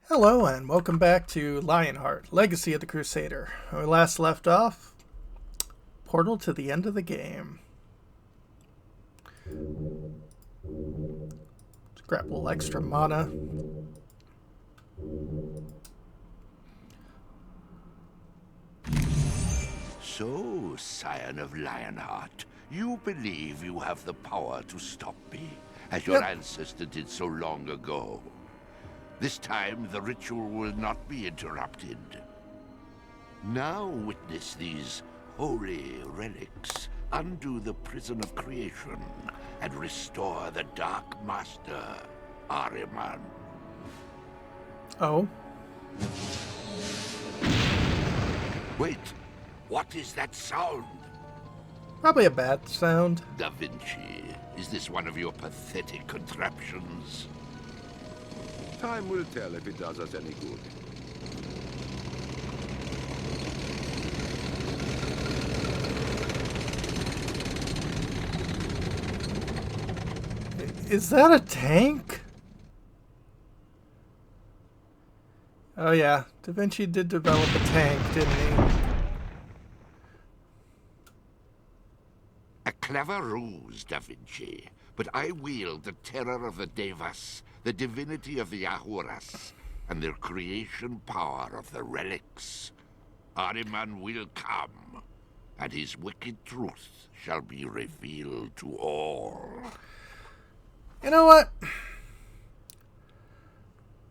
Hello and welcome back to Lionheart, Legacy of the Crusader. When we last left off, portal to the end of the game. Let's grab a little extra mana. So, Scion of Lionheart, you believe you have the power to stop me, as your ancestor did so long ago. This time, the ritual will not be interrupted. Now witness these holy relics undo the prison of creation and restore the Dark Master, Ahriman. Oh. Wait, what is that sound? Probably a bat sound. Da Vinci, is this one of your pathetic contraptions? Time will tell if it does us any good. Is that a tank? Oh yeah, Da Vinci did develop a tank, didn't he? A clever ruse, Da Vinci, but I wield the terror of the Devas, the divinity of the Ahuras, and their creation power of the relics. Ahriman will come, and his wicked truth shall be revealed to all. You know what?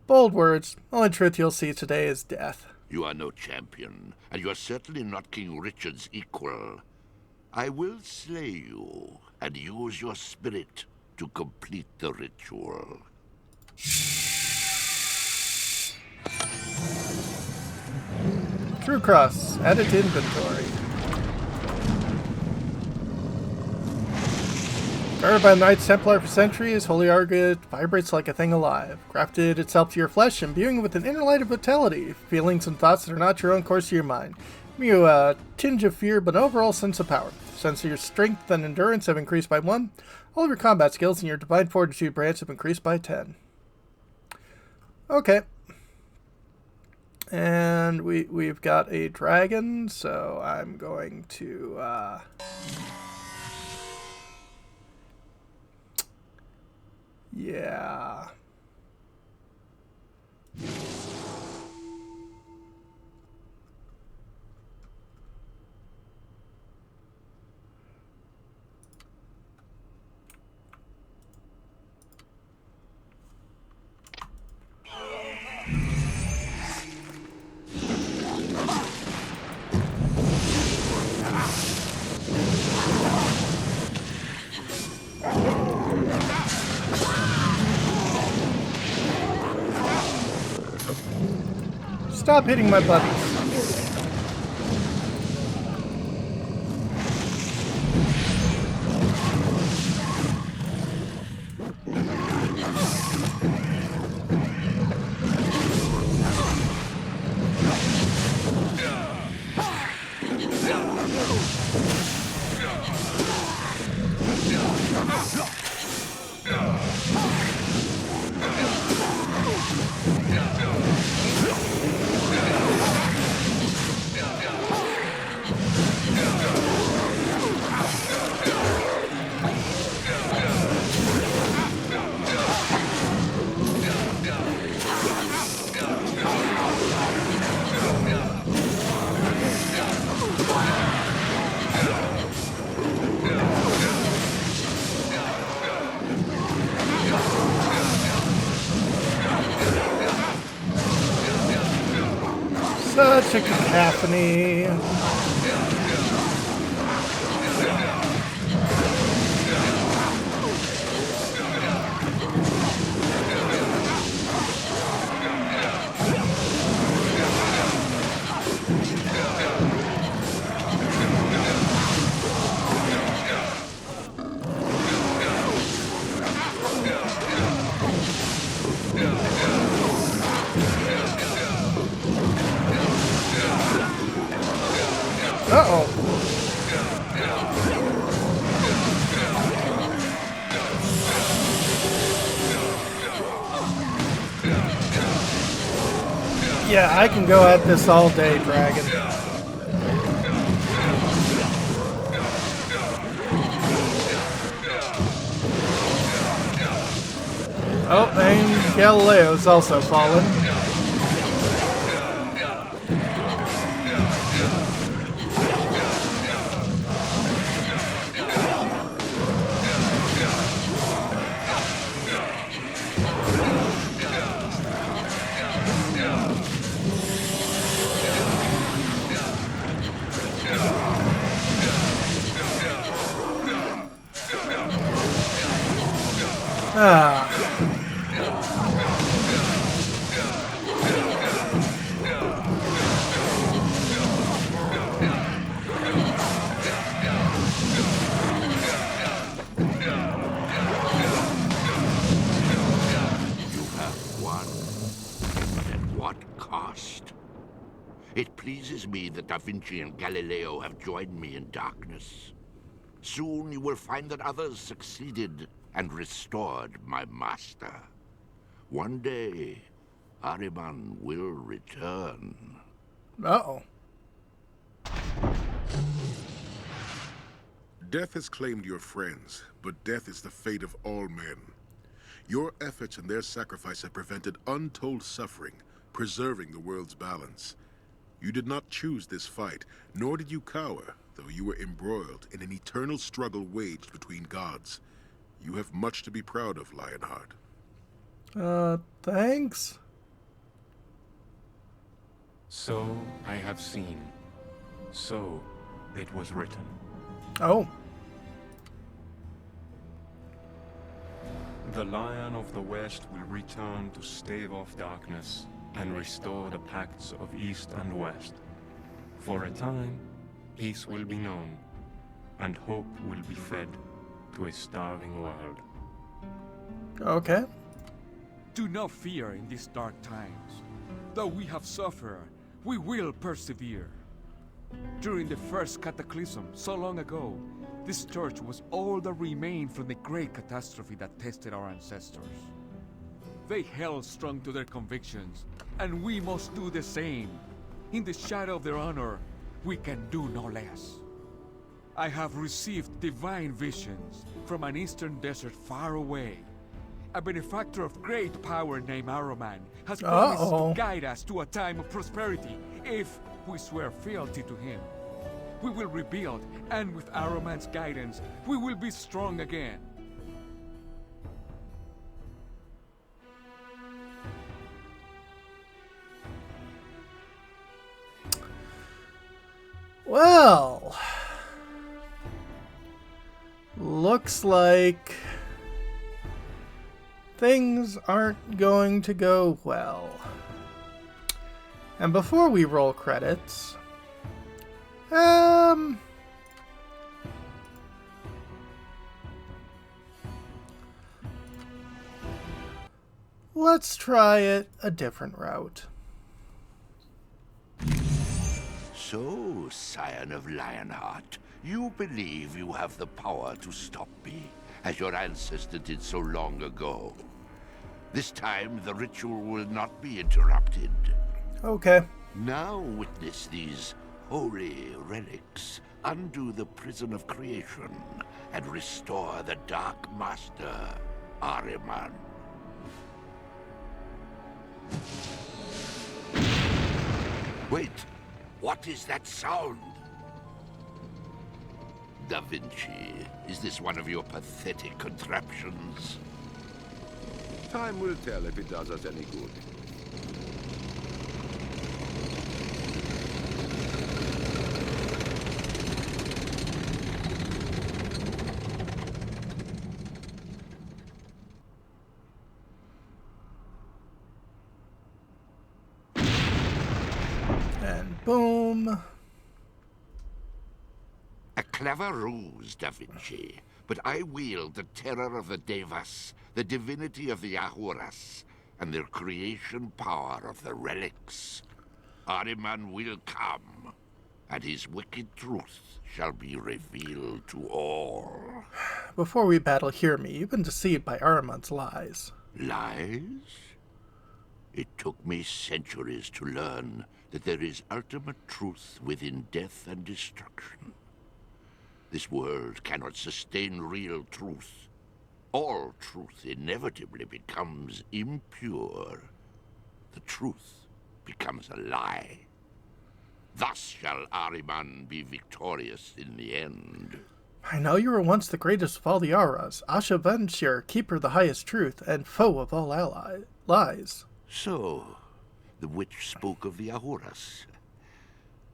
Bold words. Only truth you'll see today is death. You are no champion, and you are certainly not King Richard's equal. I will slay you, and use your spirit to complete the ritual. True Cross. Added to inventory. Guarded by the Knights Templar for centuries, Holy Argot vibrates like a thing alive. Grafted itself to your flesh, imbuing with an inner light of vitality. Feelings and thoughts that are not your own course to your mind. Give you a tinge of fear, but an overall sense of power. Sense of your strength and endurance have increased by 1. All of your combat skills and your Divine Fortitude branch have increased by 10. Okay. And we've got a dragon, so I'm going to... Yeah. Stop hitting my buttons. Such a cacophony. Uh-oh. Yeah, I can go at this all day, dragon. Oh, and Galileo's also fallen. Ah. You have won. At what cost? It pleases me that Da Vinci and Galileo have joined me in darkness. Soon you will find that others succeeded and restored my master. One day, Ahriman will return. Uh-oh. Death has claimed your friends, but death is the fate of all men. Your efforts and their sacrifice have prevented untold suffering, preserving the world's balance. You did not choose this fight, nor did you cower, though you were embroiled in an eternal struggle waged between gods. You have much to be proud of, Lionheart. Thanks? So I have seen. So it was written. Oh. The Lion of the West will return to stave off darkness and restore the pacts of East and West. For a time, peace will be known, and hope will be fed to a starving world. Okay. Do not fear in these dark times. Though we have suffered, we will persevere. During the first cataclysm so long ago, this church was all that remained from the great catastrophe that tested our ancestors. They held strong to their convictions, and we must do the same. In the shadow of their honor, we can do no less. I have received divine visions from an eastern desert far away. A benefactor of great power named Ahriman has promised to guide us to a time of prosperity if we swear fealty to him. We will rebuild, and with Ahriman's guidance, we will be strong again. Well, looks like things aren't going to go well. And before we roll credits, let's try it a different route. So, scion of Lionheart, you believe you have the power to stop me, as your ancestor did so long ago. This time, the ritual will not be interrupted. Okay. Now witness these holy relics undo the prison of creation and restore the Dark Master, Ahriman. Wait, what is that sound? Da Vinci, is this one of your pathetic contraptions? Time will tell if it does us any good. And boom. A clever ruse, Da Vinci. But I wield the terror of the Devas, the divinity of the Ahuras, and the creation power of the relics. Ahriman will come, and his wicked truth shall be revealed to all. Before we battle, hear me. You've been deceived by Ahriman's lies. Lies? It took me centuries to learn that there is ultimate truth within death and destruction. This world cannot sustain real truth. All truth inevitably becomes impure. The truth becomes a lie. Thus shall Ahriman be victorious in the end. I know you were once the greatest of all the Auras, Asha Venshir, keeper of the highest truth, and foe of all lies. So, the witch spoke of the Ahoras.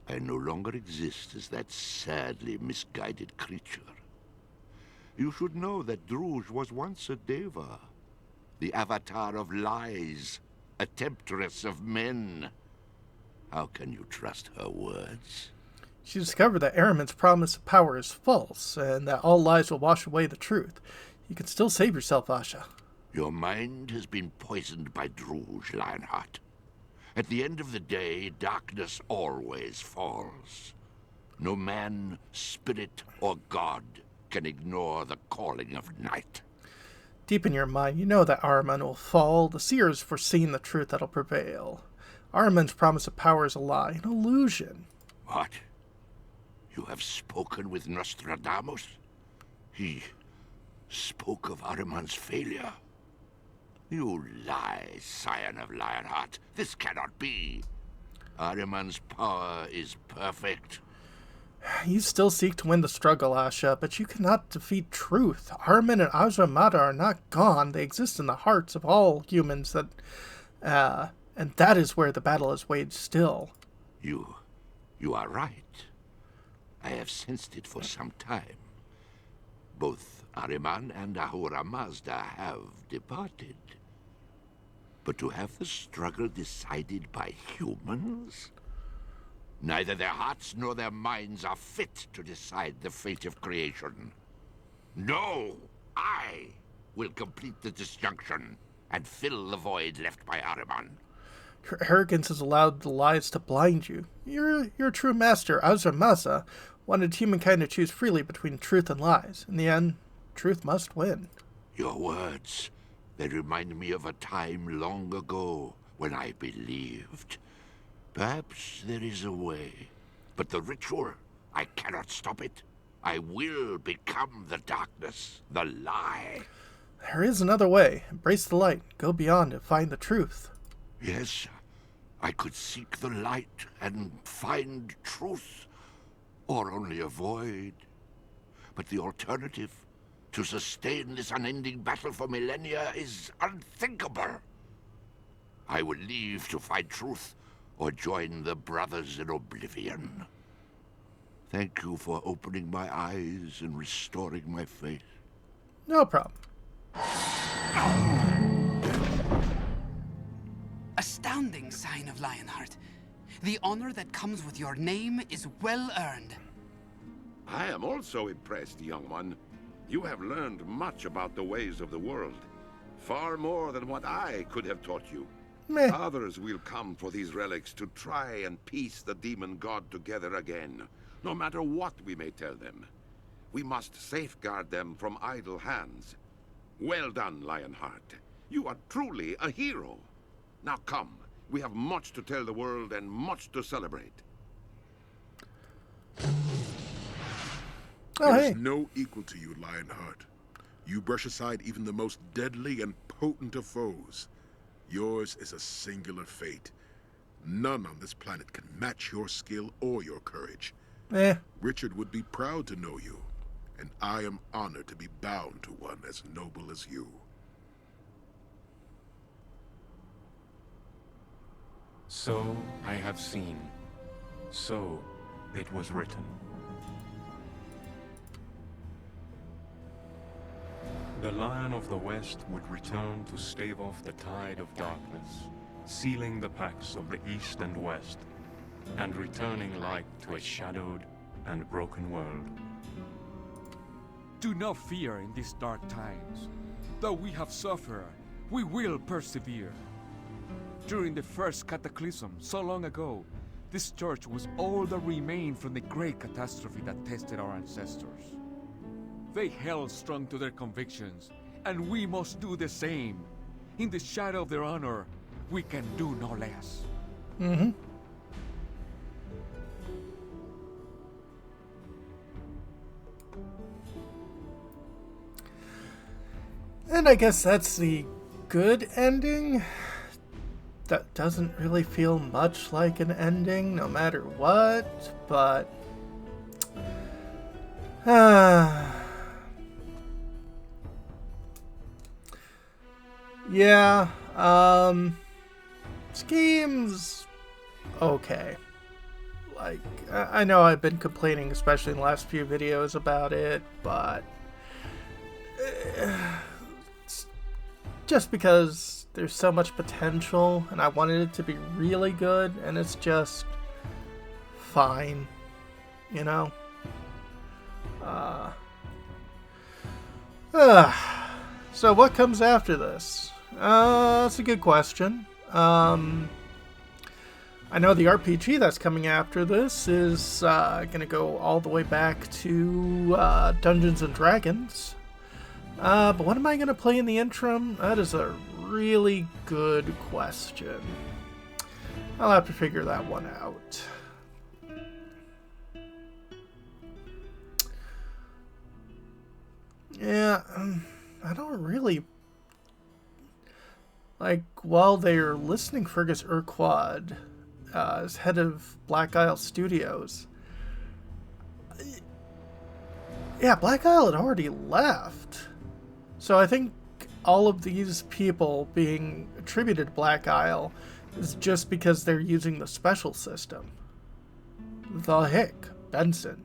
I no longer exist as that sadly misguided creature. You should know that Druj was once a Deva, the avatar of lies, a temptress of men. How can you trust her words? She discovered that Ahriman's promise of power is false, and that all lies will wash away the truth. You can still save yourself, Asha. Your mind has been poisoned by Druj, Lionheart. At the end of the day, darkness always falls. No man, spirit, or god can ignore the calling of night. Deep in your mind, you know that Ahriman will fall. The seer has foreseen the truth that'll prevail. Ahriman's promise of power is a lie, an illusion. What? You have spoken with Nostradamus? He spoke of Ahriman's failure? You lie, scion of Lionheart. This cannot be. Ahriman's power is perfect. You still seek to win the struggle, Asha, but you cannot defeat truth. Ahriman and Azramada are not gone. They exist in the hearts of all humans, and that is where the battle is waged still. You are right. I have sensed it for some time. Both Ahriman and Ahura Mazda have departed. But to have the struggle decided by humans? Neither their hearts nor their minds are fit to decide the fate of creation. No! I will complete the disjunction and fill the void left by Ahriman. Your arrogance has allowed the lies to blind you. Your true master, Azra wanted humankind to choose freely between truth and lies. In the end, truth must win. Your words, they remind me of a time long ago when I believed. Perhaps there is a way. But the ritual, I cannot stop it. I will become the darkness, the lie. There is another way. Embrace the light. Go beyond and find the truth. Yes, I could seek the light and find truth, or only avoid. But the alternative, to sustain this unending battle for millennia, is unthinkable. I will leave to find truth, or join the brothers in oblivion. Thank you for opening my eyes and restoring my faith. No problem. Astounding, sign of Lionheart. The honor that comes with your name is well earned. I am also impressed, young one. You have learned much about the ways of the world. Far more than what I could have taught you. Meh. Others will come for these relics to try and piece the demon god together again, no matter what we may tell them. We must safeguard them from idle hands. Well done, Lionheart. You are truly a hero. Now come, we have much to tell the world and much to celebrate. Oh, There hey. is no equal to you, Lionheart. You brush aside even the most deadly and potent of foes. Yours is a singular fate. None on this planet can match your skill or your courage. Richard would be proud to know you, and I am honored to be bound to one as noble as you. So I have seen. So it was written. The Lion of the West would return to stave off the tide of darkness, sealing the pacts of the East and West, and returning light to a shadowed and broken world. Do not fear in these dark times. Though we have suffered, we will persevere. During the first cataclysm so long ago, this church was all that remained from the great catastrophe that tested our ancestors. They held strong to their convictions, and we must do the same. In the shadow of their honor, we can do no less. Mm-hmm. And I guess that's the good ending. That doesn't really feel much like an ending, no matter what, but... yeah, this game's okay. Like, I know I've been complaining, especially in the last few videos about it, but... it's just because there's so much potential, and I wanted it to be really good, and it's just... fine. You know? So what comes after this? That's a good question. I know the RPG that's coming after this is going to go all the way back to Dungeons and Dragons. But what am I going to play in the interim? That is a really good question. I'll have to figure that one out. Yeah, I don't really... Like, while they're listening Fergus Urquhart as head of Black Isle Studios... Yeah, Black Isle had already left. So I think all of these people being attributed to Black Isle is just because they're using the special system. The Hick, Benson.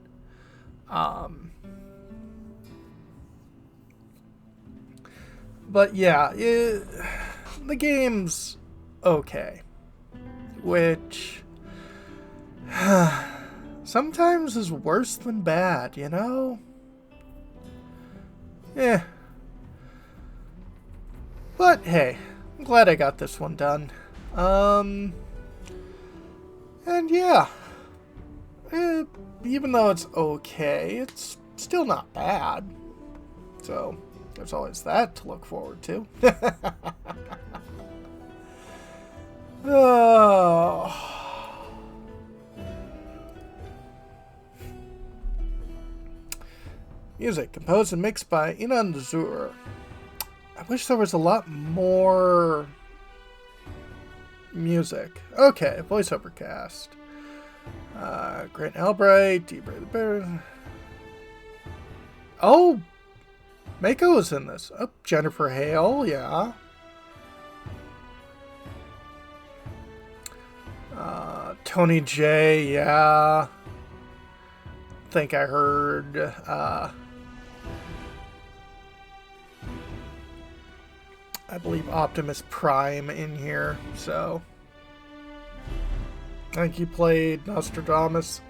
But yeah, the game's okay. Which sometimes is worse than bad, you know? Yeah. But hey, I'm glad I got this one done. And yeah. Even though it's okay, it's still not bad. So... there's always that to look forward to. Oh. Music composed and mixed by Inan Zur. I wish there was a lot more music. Okay, voiceover cast. Grant Albright, Debray the Bear. Oh! Mako is in this. Oh, Jennifer Hale, yeah. Tony J, yeah. Think I heard, I believe Optimus Prime in here, so. I think he played Nostradamus.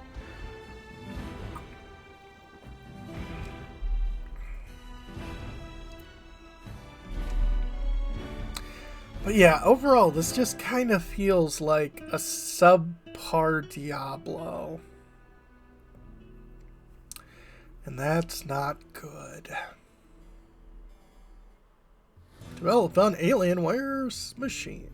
But yeah, overall, this just kind of feels like a subpar Diablo. And that's not good. Developed on Alienware's machines.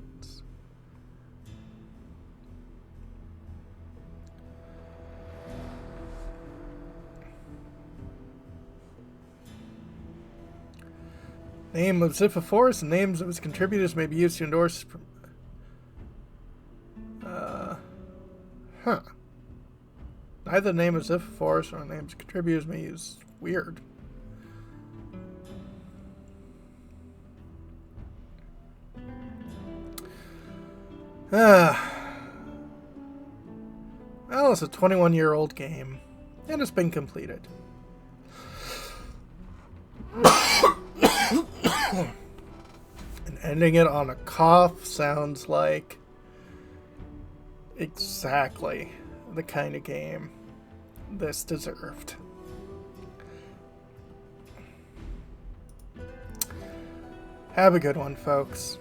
Name of Ziphophorus and names of its contributors may be used to endorse... Neither the name of Ziphophorus nor the names of contributors may use... Weird. Well, it's a 21-year-old game, and it's been completed. And ending it on a cough sounds like exactly the kind of game this deserved. Have a good one, folks.